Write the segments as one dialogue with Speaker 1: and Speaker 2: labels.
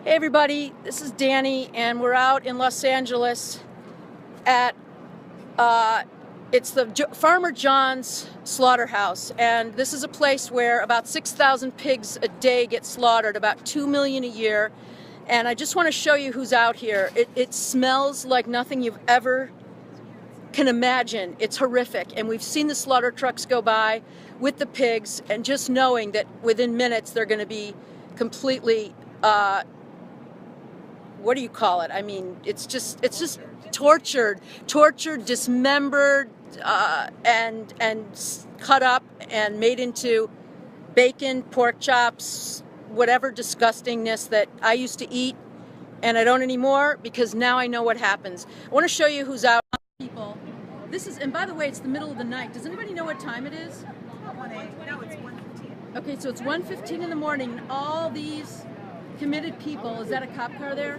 Speaker 1: Hey everybody, this is Danny, and we're out in Los Angeles at it's the Farmer John's Slaughterhouse, and this is a place where about 6,000 pigs a day get slaughtered, about 2 million a year. And I just want to show you who's out here. It smells like nothing you've ever can imagine. It's horrific, and we've seen the slaughter trucks go by with the pigs, and just knowing that within minutes they're going to be completely what do you call it? I mean, it's just tortured, dismembered, and cut up and made into bacon, pork chops, whatever disgustingness that I used to eat, and I don't anymore because now I know what happens. I want to show you who's out. People, this is, and by the way, it's the middle of the night. Does anybody know what time it is?
Speaker 2: No, it's 1:15.
Speaker 1: Okay, so it's 1:15 in the morning, and all these committed people. Is that a cop car there?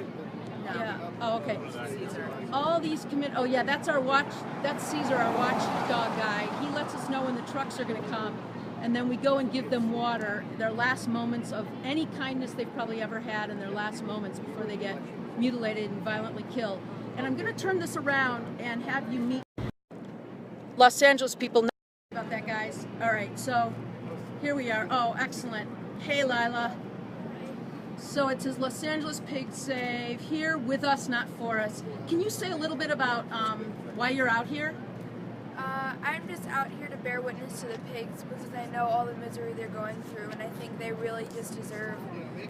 Speaker 2: No.
Speaker 1: Yeah. Oh, okay.
Speaker 2: Caesar.
Speaker 1: All these oh yeah, that's our watch. That's Caesar, our watchdog guy. He lets us know when the trucks are going to come, and then we go and give them water. Their last moments of any kindness they've probably ever had, in their last moments before they get mutilated and violently killed. And I'm going to turn this around and have you meet Los Angeles people. Know about that, guys. All right, so here we are. Oh, excellent. Hey, Lila. So it says Los Angeles Pig Save, here with us, not for us. Can you say a little bit about why you're out here?
Speaker 3: I'm just out here to bear witness to the pigs because I know all the misery they're going through, and I think they really just deserve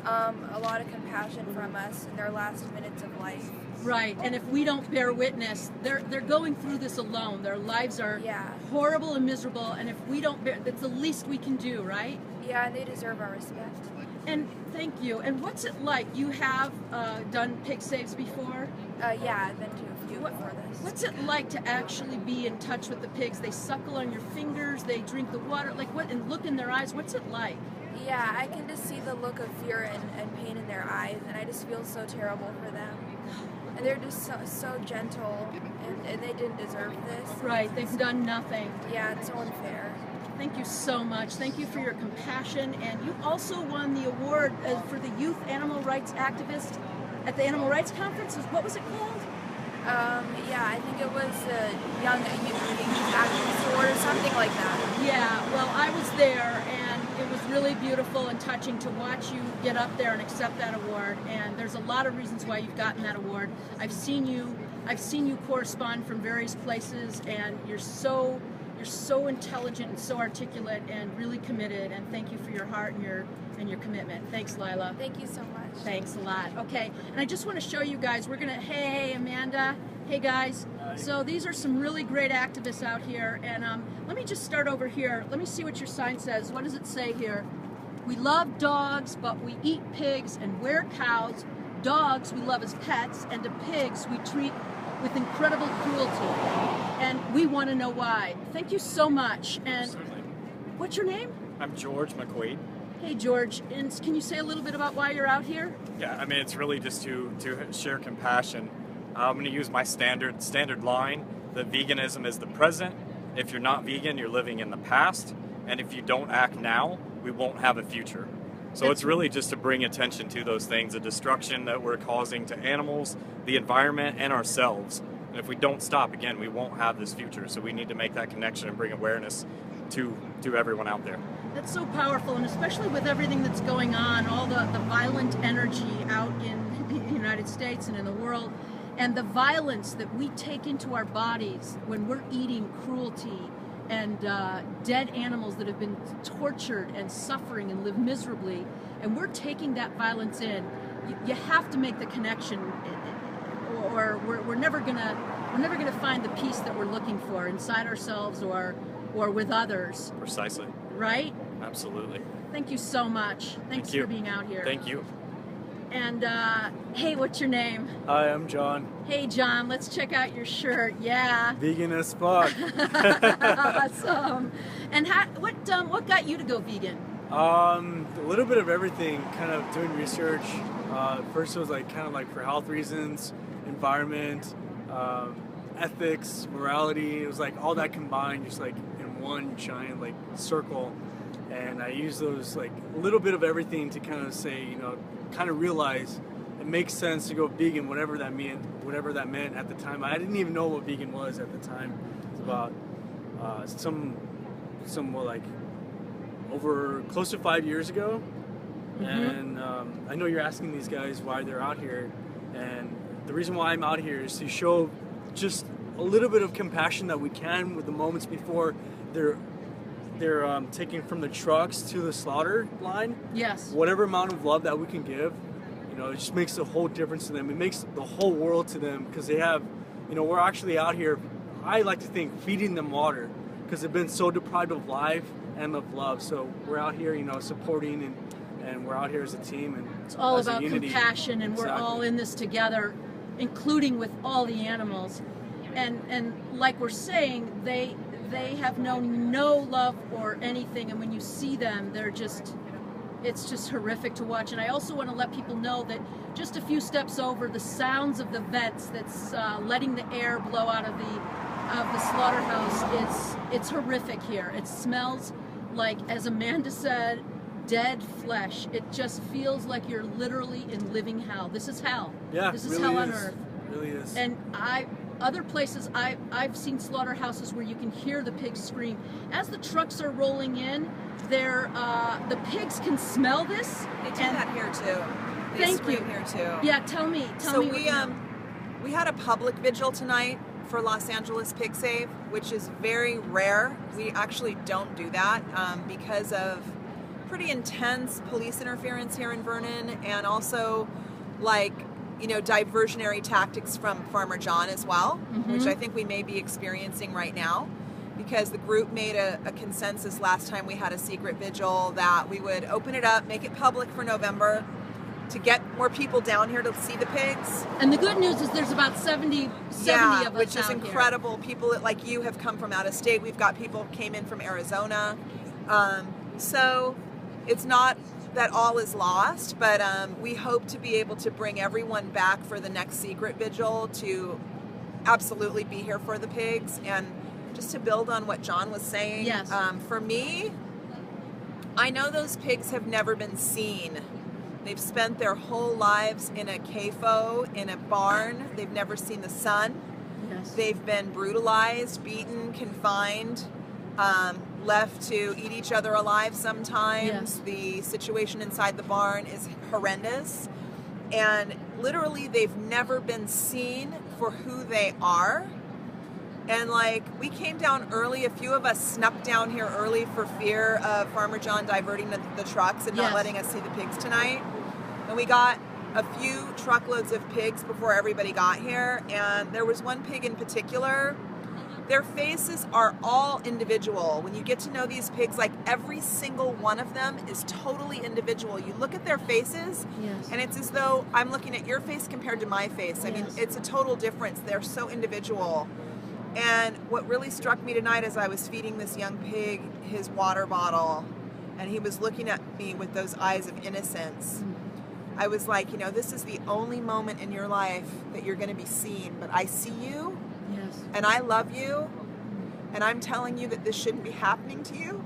Speaker 3: a lot of compassion from us in their last minutes of life.
Speaker 1: Right, and if we don't bear witness, they're going through this alone. Their lives are horrible and miserable, and if we don't bear, that's the least we can do, right?
Speaker 3: Yeah, and they deserve our respect.
Speaker 1: And thank you. And what's it like? You have done pig saves before?
Speaker 3: Yeah, I've been to a few before this.
Speaker 1: What's it like to actually be in touch with the pigs? They suckle on your fingers, they drink the water, like what, and look in their eyes. What's it like?
Speaker 3: Yeah, I can just see the look of fear and pain in their eyes, and I just feel so terrible for them. And they're just so gentle, and they didn't deserve this.
Speaker 1: Right, they've done nothing.
Speaker 3: Yeah, it's so unfair.
Speaker 1: Thank you so much. Thank you for your compassion. And you also won the award for the Youth Animal Rights Activist at the Animal Rights Conference. What was it called?
Speaker 3: Yeah, I think it was the Young Youth Activist Award or something like that.
Speaker 1: Yeah, well, I was there, and it was really beautiful and touching to watch you get up there and accept that award. And there's a lot of reasons why you've gotten that award. I've seen you correspond from various places, and you're so intelligent and so articulate and really committed, and thank you for your heart and your commitment. Thanks, Lila.
Speaker 3: Thank you so much.
Speaker 1: Thanks a lot. Okay, and I just want to show you guys, we're gonna, hey Amanda, hey guys. So these are some really great activists out here, and let me just start over here. Let me see what your sign says. What does it say here? We love dogs, but we eat pigs and wear cows. Dogs we love as pets, and to pigs we treat with incredible cruelty, and we want to know why. Thank you so much. And
Speaker 4: certainly.
Speaker 1: What's your name?
Speaker 4: I'm George McQuaid.
Speaker 1: Hey George, and can you say a little bit about why you're out here?
Speaker 4: Yeah, I mean, it's really just to share compassion. I'm going to use my standard line that veganism is the present. If you're not vegan, you're living in the past, and if you don't act now, we won't have a future. So it's really just to bring attention to those things, the destruction that we're causing to animals, the environment, and ourselves. And if we don't stop, again, we won't have this future. So we need to make that connection and bring awareness to everyone out there.
Speaker 1: That's so powerful, and especially with everything that's going on, all the violent energy out in the United States and in the world, and the violence that we take into our bodies when we're eating cruelty and dead animals that have been tortured and suffering and live miserably, and we're taking that violence in. You have to make the connection, or we're never gonna find the peace that we're looking for inside ourselves or with others.
Speaker 4: Precisely.
Speaker 1: Right?
Speaker 4: Absolutely.
Speaker 1: Thank you so much. Thanks for being out here.
Speaker 4: Thank you.
Speaker 1: And hey, what's your name?
Speaker 5: Hi, I'm John.
Speaker 1: Hey John, let's check out your shirt. Yeah.
Speaker 5: Vegan as fuck.
Speaker 1: Awesome. And what got you to go vegan?
Speaker 5: A little bit of everything, kind of doing research. First it was kind of for health reasons, environment, ethics, morality. It was all that combined, just in one giant circle. And I use those a little bit of everything to kind of say, kind of realize it makes sense to go vegan, whatever that meant at the time. I didn't even know what vegan was at the time. It's about like over close to 5 years ago. And I know you're asking these guys why they're out here, and the reason why I'm out here is to show just a little bit of compassion that we can with the moments before they're taken from the trucks to the slaughter line.
Speaker 1: Yes.
Speaker 5: Whatever amount of love that we can give, it just makes a whole difference to them. It makes the whole world to them, because they have, we're actually out here, I like to think, feeding them water, because they've been so deprived of life and of love. So we're out here, supporting, and we're out here as a team. And
Speaker 1: it's all
Speaker 5: as a
Speaker 1: about
Speaker 5: unity.
Speaker 1: compassion, and
Speaker 5: Exactly.
Speaker 1: we're all in this together, including with all the animals. And like we're saying, they have known no love or anything, and when you see them, it's just horrific to watch. And I also want to let people know that just a few steps over, the sounds of the vents that's letting the air blow out of the slaughterhouse, it's horrific here. It smells like, as Amanda said, dead flesh. It just feels like you're literally in living hell. This is hell.
Speaker 5: Yeah,
Speaker 1: this is
Speaker 5: really
Speaker 1: hell on
Speaker 5: is.
Speaker 1: earth.
Speaker 5: It really is.
Speaker 1: And other places, I've seen slaughterhouses where you can hear the pigs scream. As the trucks are rolling in, the pigs can smell this.
Speaker 2: They do that here too. They
Speaker 1: Thank
Speaker 2: scream
Speaker 1: you.
Speaker 2: here too.
Speaker 1: Yeah, tell me.
Speaker 2: So
Speaker 1: what you know.
Speaker 2: we had a public vigil tonight for Los Angeles Pig Save, which is very rare. We actually don't do that because of pretty intense police interference here in Vernon, and also diversionary tactics from Farmer John as well, which I think we may be experiencing right now, because the group made a consensus last time we had a secret vigil that we would open it up, make it public for November, to get more people down here to see the pigs.
Speaker 1: And the good news is there's about 70 of us
Speaker 2: which is
Speaker 1: out
Speaker 2: incredible. Here. People that, like you, have come from out of state. We've got people who came in from Arizona. So it's not that all is lost, but we hope to be able to bring everyone back for the next secret vigil to absolutely be here for the pigs. And just to build on what John was saying,
Speaker 1: yes.
Speaker 2: For me, I know those pigs have never been seen. They've spent their whole lives in a CAFO, in a barn. They've never seen the sun.
Speaker 1: Yes.
Speaker 2: They've been brutalized, beaten, confined, left to eat each other alive sometimes.
Speaker 1: Yes.
Speaker 2: The situation inside the barn is horrendous. And literally, they've never been seen for who they are. And we came down early. A few of us snuck down here early for fear of Farmer John diverting the trucks and not letting us see the pigs tonight. And we got a few truckloads of pigs before everybody got here. And there was one pig in particular. Their faces are all individual. When you get to know these pigs, every single one of them is totally individual. You look at their faces, and it's as though I'm looking at your face compared to my face. I mean, it's a total difference. They're so individual. And what really struck me tonight as I was feeding this young pig his water bottle, and he was looking at me with those eyes of innocence, I was like, this is the only moment in your life that you're going to be seen, but I see you, and I love you, and I'm telling you that this shouldn't be happening to you.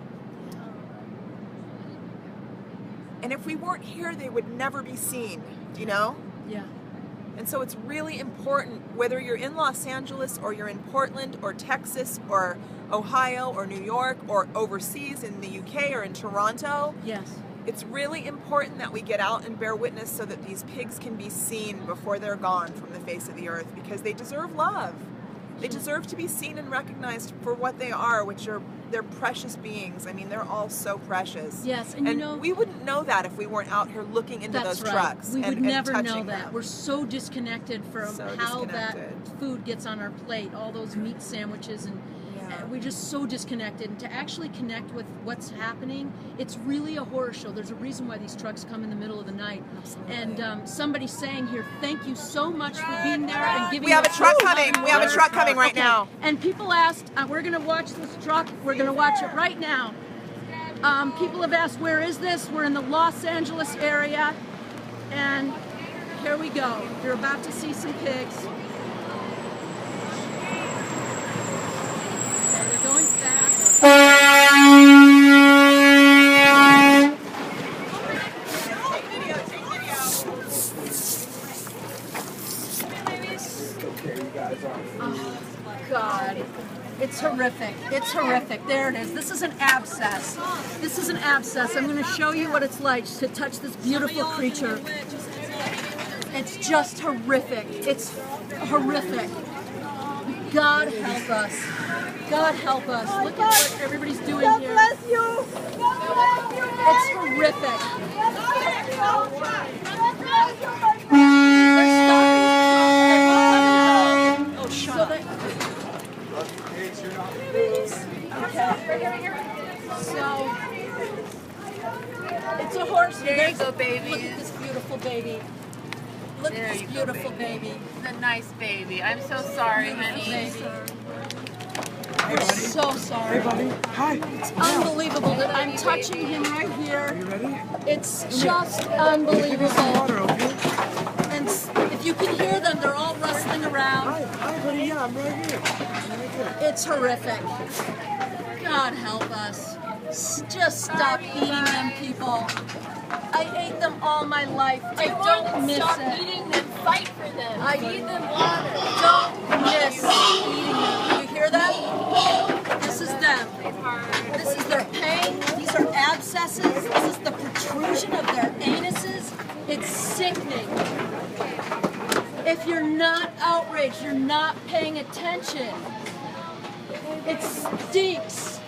Speaker 2: And if we weren't here, they would never be seen, Yeah. And so it's really important, whether you're in Los Angeles or you're in Portland or Texas or Ohio or New York or overseas in the UK or in Toronto.
Speaker 1: Yes.
Speaker 2: It's really important that we get out and bear witness so that these pigs can be seen before they're gone from the face of the earth, because they deserve love. They deserve to be seen and recognized for what they are, which are they're precious beings. I mean, they're all so precious.
Speaker 1: Yes,
Speaker 2: and we wouldn't know that if we weren't out here looking into those trucks.
Speaker 1: We would never know
Speaker 2: touching
Speaker 1: that.
Speaker 2: them.
Speaker 1: We're so disconnected from how that food gets on our plate, all those meat sandwiches, and we're just so disconnected. And to actually connect with what's happening, it's really a horror show. There's a reason why these trucks come in the middle of the night.
Speaker 2: Absolutely.
Speaker 1: And somebody's saying here, thank you so much for being there and giving.
Speaker 2: We have a truck coming. We have a truck coming right now.
Speaker 1: And people asked, we're going to watch this truck. We're going to watch it right now. People have asked, where is this? We're in the Los Angeles area. And here we go. You're about to see some pigs. Okay, they're going fast.
Speaker 2: Take video.
Speaker 1: It's horrific. It's horrific. There it is. This is an abscess. This is an abscess. I'm going to show you what it's like to touch this beautiful creature. It's just horrific. It's horrific. God help us. God help us. Look at what everybody's doing here. God bless you. It's horrific. Oh, shut up. So, it's a horse.
Speaker 6: There you go, baby.
Speaker 1: Look at this beautiful baby. Look at this beautiful baby.
Speaker 6: The nice baby. I'm so sorry, honey.
Speaker 1: We're so sorry.
Speaker 5: Hey, buddy. Hi.
Speaker 1: It's unbelievable that I'm touching him right here.
Speaker 5: Are you ready?
Speaker 1: It's just unbelievable.
Speaker 5: Water, okay?
Speaker 1: And if you can hear them, they're all rustling around.
Speaker 5: Hi, buddy. Yeah, I'm right here.
Speaker 1: It's horrific. God help us. Just stop eating them, people. I ate them all my life. I don't miss
Speaker 6: Stop
Speaker 1: it.
Speaker 6: eating them. Fight for them.
Speaker 1: I
Speaker 6: Feed them water.
Speaker 1: don't miss eating them. You hear that? This is them. This is their pain. These are abscesses. This is the protrusion of their anuses. It's sickening. If you're not outraged, you're not paying attention. It stinks.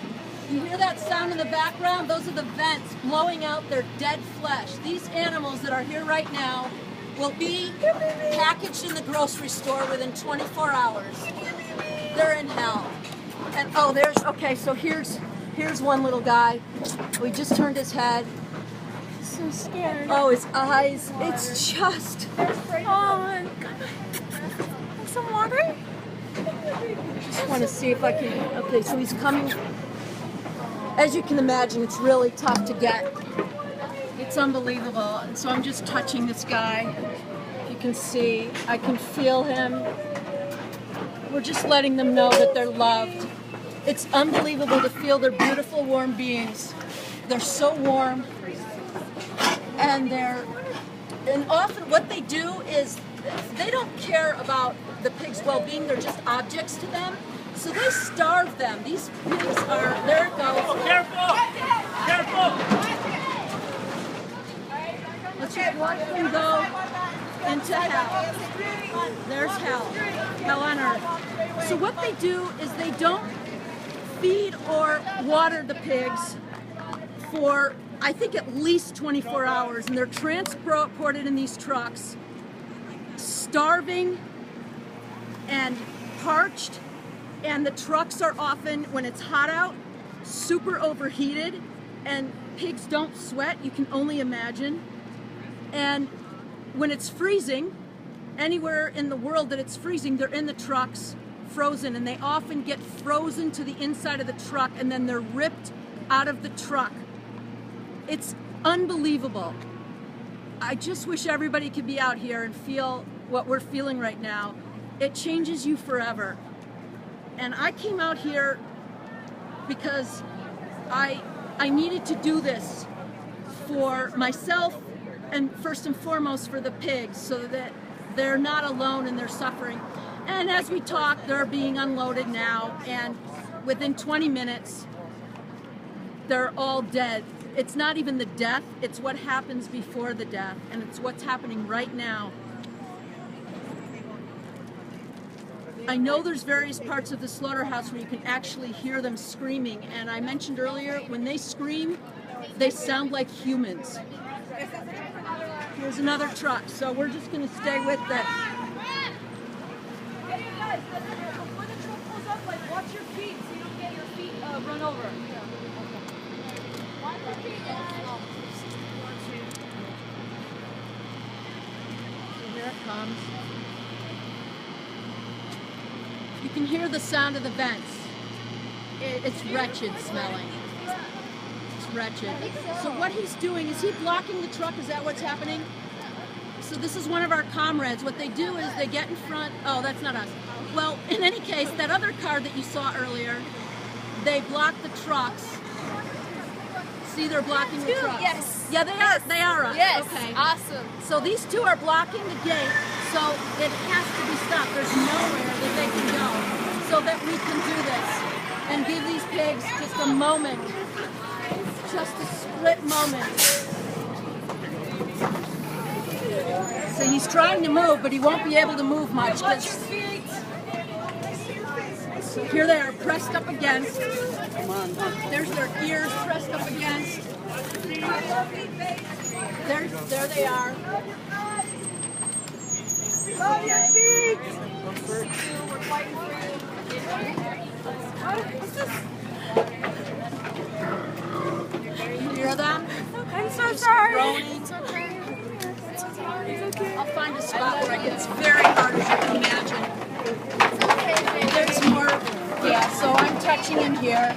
Speaker 1: You hear that sound in the background? Those are the vents blowing out their dead flesh. These animals that are here right now will be packaged in the grocery store within 24 hours. They're in hell. And oh, okay, so here's one little guy. We just turned his head.
Speaker 6: So scared.
Speaker 1: Oh, his eyes. It's just.
Speaker 6: Oh, some water?
Speaker 1: Just want to see if I can. Okay, so he's coming. As you can imagine, it's really tough to get. It's unbelievable. And so I'm just touching this guy. If you can see, I can feel him. We're just letting them know that they're loved. It's unbelievable to feel their beautiful, warm beings. They're so warm. And often what they do is they don't care about the pig's well-being. They're just objects to them. So they starve them. These pigs are, there it goes.
Speaker 7: Careful! Careful!
Speaker 1: Let's just watch them go into hell. There's hell. Hell on earth. So what they do is they don't feed or water the pigs for, I think, at least 24 hours. And they're transported in these trucks, starving and parched. And the trucks are often, when it's hot out, super overheated, and pigs don't sweat, you can only imagine. And when it's freezing, anywhere in the world that it's freezing, they're in the trucks frozen, and they often get frozen to the inside of the truck, and then they're ripped out of the truck. It's unbelievable. I just wish everybody could be out here and feel what we're feeling right now. It changes you forever. And I came out here because I needed to do this for myself and first and foremost for the pigs so that they're not alone in their suffering. And as we talk, they're being unloaded now, and within 20 minutes, they're all dead. It's not even the death, it's what happens before the death, and it's what's happening right now. I know there's various parts of the slaughterhouse where you can actually hear them screaming, and I mentioned earlier, when they scream, they sound like humans. Here's another truck, so we're just going to stay with this.
Speaker 7: Hey, you guys, when the truck pulls up, like, watch your feet so you don't get your feet run over. Watch your feet,
Speaker 1: So here it comes. You can hear the sound of the vents. It's wretched smelling. It's wretched. So what he's doing, is he blocking the truck? Is that what's happening? So this is one of our comrades. What they do is they get in front. Oh, that's not us. Well, in any case, that other car that you saw earlier, they block the trucks. See, they're blocking the trucks.
Speaker 6: Yes.
Speaker 1: Yeah, they are. They are us.
Speaker 6: Yes.
Speaker 1: Okay.
Speaker 6: Awesome.
Speaker 1: So these two are blocking the gate, so it has to be stopped. There's nowhere that they can go. So so that we can do this and give these pigs just a moment, just a split moment. So he's trying to move, but he won't be able to move much. So here they are, pressed up against. There's their ears pressed up against. There they are. Okay. You hear them?
Speaker 6: I'm so sorry.
Speaker 1: Groaning. I'll find a spot where I can. It's very hard, as you can imagine. There's more. Yeah, so I'm touching in here.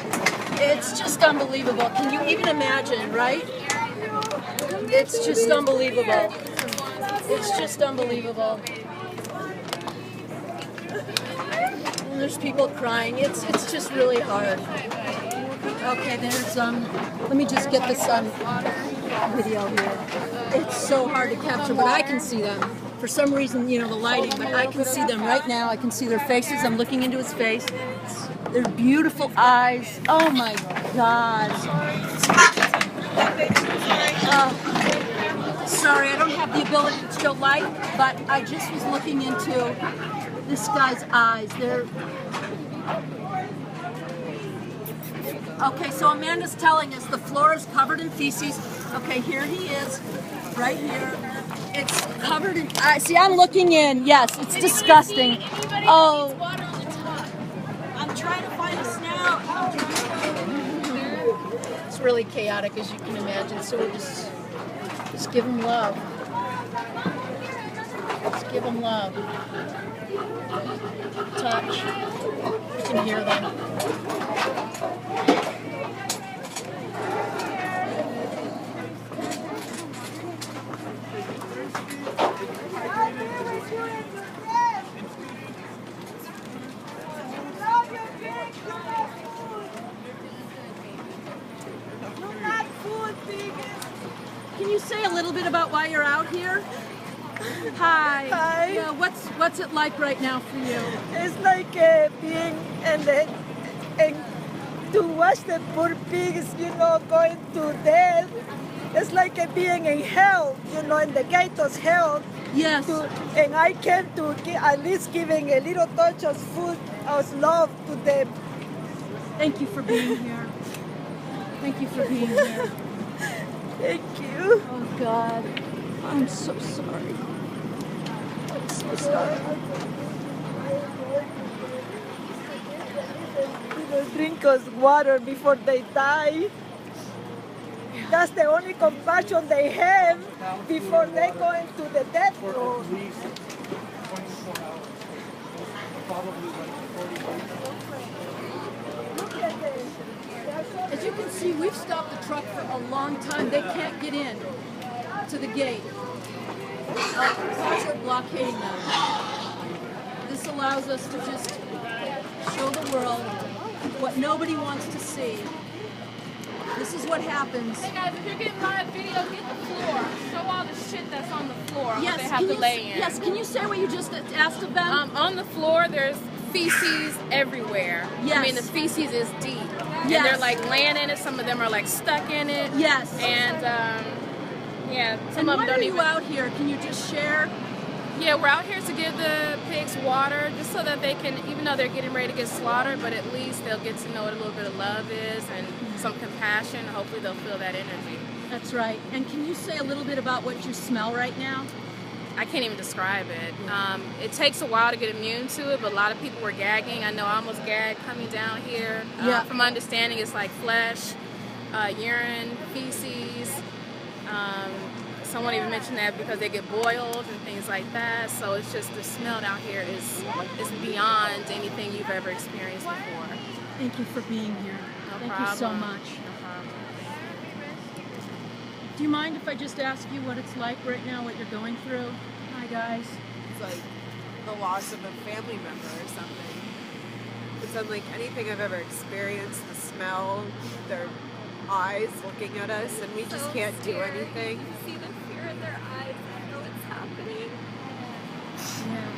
Speaker 1: It's just unbelievable. Can you even imagine, right? It's just unbelievable. It's just unbelievable. And there's people crying. It's just really hard. Okay, there's let me just get this on video here. It's so hard to capture, but I can see them. For some reason, you know, the lighting, but I can see them right now. I can see their faces. I'm looking into his face. Their beautiful eyes. Oh my God. Sorry, I don't have the ability to show light, but I just was looking into this guy's eyes. Okay, so Amanda's telling us the floor is covered in feces. Okay, here he is, right here. It's covered in. See, I'm looking in. Yes, it's disgusting. Oh. I'm trying to find a snout. It's really chaotic, as you can imagine. So we're just give him love. Just give him love. Touch. You can hear them. Can you say a little bit about why you're out here? Hi.
Speaker 8: Hi.
Speaker 1: Yeah, what's it like right now for you?
Speaker 8: It's like being and to watch the poor pigs, you know, going to death. It's like being in hell, you know, in the gator's hell.
Speaker 1: Yes.
Speaker 8: And I came to at least giving a little touch of food, of love to them.
Speaker 1: Thank you for being here. Thank you for being here.
Speaker 8: Thank you.
Speaker 1: Oh God, I'm so sorry. I'm so sorry.
Speaker 8: Drink us water before they die. That's the only compassion they have before they go into the death row.
Speaker 1: As you can see, we've stopped the truck for a long time. They can't get in to the gate. Cars are blockading them. This allows us to just show the world what nobody wants to see. This is what happens.
Speaker 7: Hey guys, if you're getting live video, get the floor. Show all the shit that's on the floor.
Speaker 1: Yes,
Speaker 7: what they have to lay in.
Speaker 1: Yes, can you say what you just asked of them?
Speaker 7: On the floor, there's feces everywhere.
Speaker 1: Yes.
Speaker 7: I mean, the feces is deep.
Speaker 1: Yes.
Speaker 7: And they're like laying in it. Some of them are like stuck in it.
Speaker 1: Yes.
Speaker 7: And yeah, some
Speaker 1: And
Speaker 7: of
Speaker 1: why
Speaker 7: them don't
Speaker 1: are
Speaker 7: even.
Speaker 1: you out here? Can you just share?
Speaker 7: Yeah, we're out here to give the pigs water, just so that they can, even though they're getting ready to get slaughtered, but at least they'll get to know what a little bit of love is and some compassion. Hopefully they'll feel that energy.
Speaker 1: That's right. And can you say a little bit about what you smell right now?
Speaker 7: I can't even describe it. It takes a while to get immune to it, but a lot of people were gagging. I know I almost gagged coming down here.
Speaker 1: Yeah.
Speaker 7: From my understanding, it's like flesh, urine, feces. Someone even mentioned that because they get boiled and things like that. So it's just the smell down here is beyond anything you've ever experienced before.
Speaker 1: Thank you for being here.
Speaker 7: No
Speaker 1: Thank
Speaker 7: problem.
Speaker 1: you so much.
Speaker 7: No problem.
Speaker 1: Do you mind if I just ask you what it's like right now, what you're going through? Hi, guys.
Speaker 9: It's like the loss of a family member or something. It's unlike anything I've ever experienced. The smell, their eyes looking at us, and we just can't do anything.
Speaker 6: You see the fear in their eyes. I know it's happening.
Speaker 1: Yeah.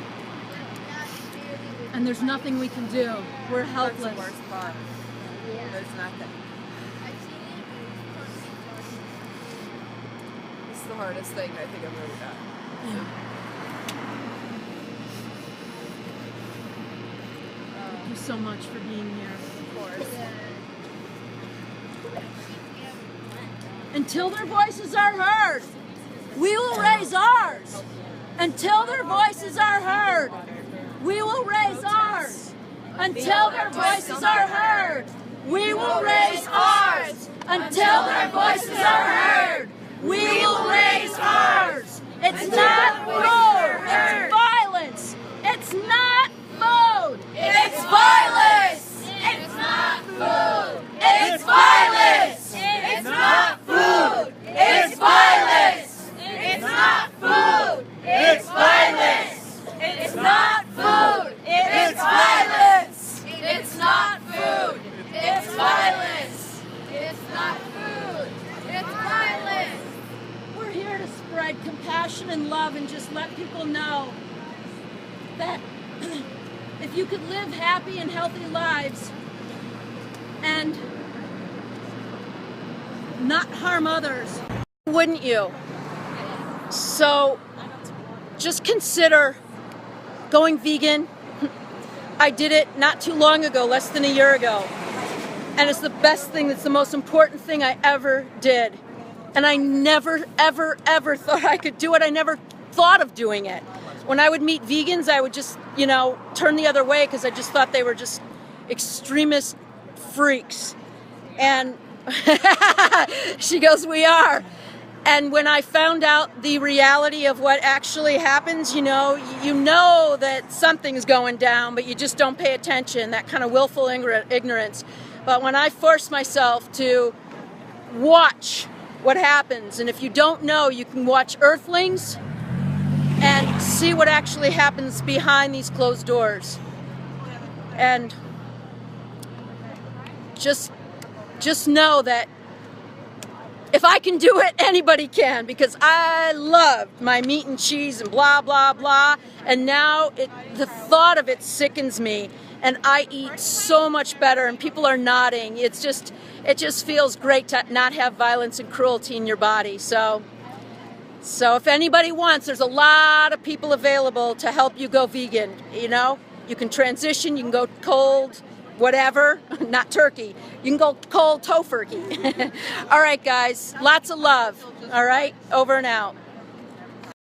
Speaker 1: And there's nothing we can do. We're
Speaker 9: That's
Speaker 1: helpless.
Speaker 9: the worst part. There's nothing. It's the hardest thing I think I've ever done.
Speaker 1: Thank you so much for being here.
Speaker 9: Of course.
Speaker 1: Until their voices are heard, we will raise ours. Until their voices are heard, we will raise ours. Until their voices are heard, we will raise ours. Until their voices are heard, we will raise ours. It's not food, it's violence. It's not food, it's violence. It's not food, it's violence. It's not food, it's violence. It's not food, it's violence. It's not food, it's violence. It's not food, it's violence. It's not food, it's violence. We're here to spread compassion and love and just let people know that if you could live happy and healthy lives and not harm others, wouldn't you? So just consider going vegan. I did it not too long ago, less than a year ago. And it's the best thing, it's the most important thing I ever did. And I never, ever, ever thought I could do it. I never thought of doing it. When I would meet vegans, I would just, turn the other way because I just thought they were just extremist freaks. And she goes, we are. And when I found out the reality of what actually happens, you know that something's going down, but you just don't pay attention, that kind of willful ignorance. But when I force myself to watch what happens, and if you don't know, you can watch Earthlings and see what actually happens behind these closed doors. And just know that if I can do it, anybody can, because I loved my meat and cheese and blah, blah, blah, and now the thought of it sickens me, and I eat so much better, and people are nodding. It just feels great to not have violence and cruelty in your body. So if anybody wants, there's a lot of people available to help you go vegan. You can transition, you can go cold, whatever, not turkey. You can go cold tofurkey. All right, guys, lots of love. All right, over and out.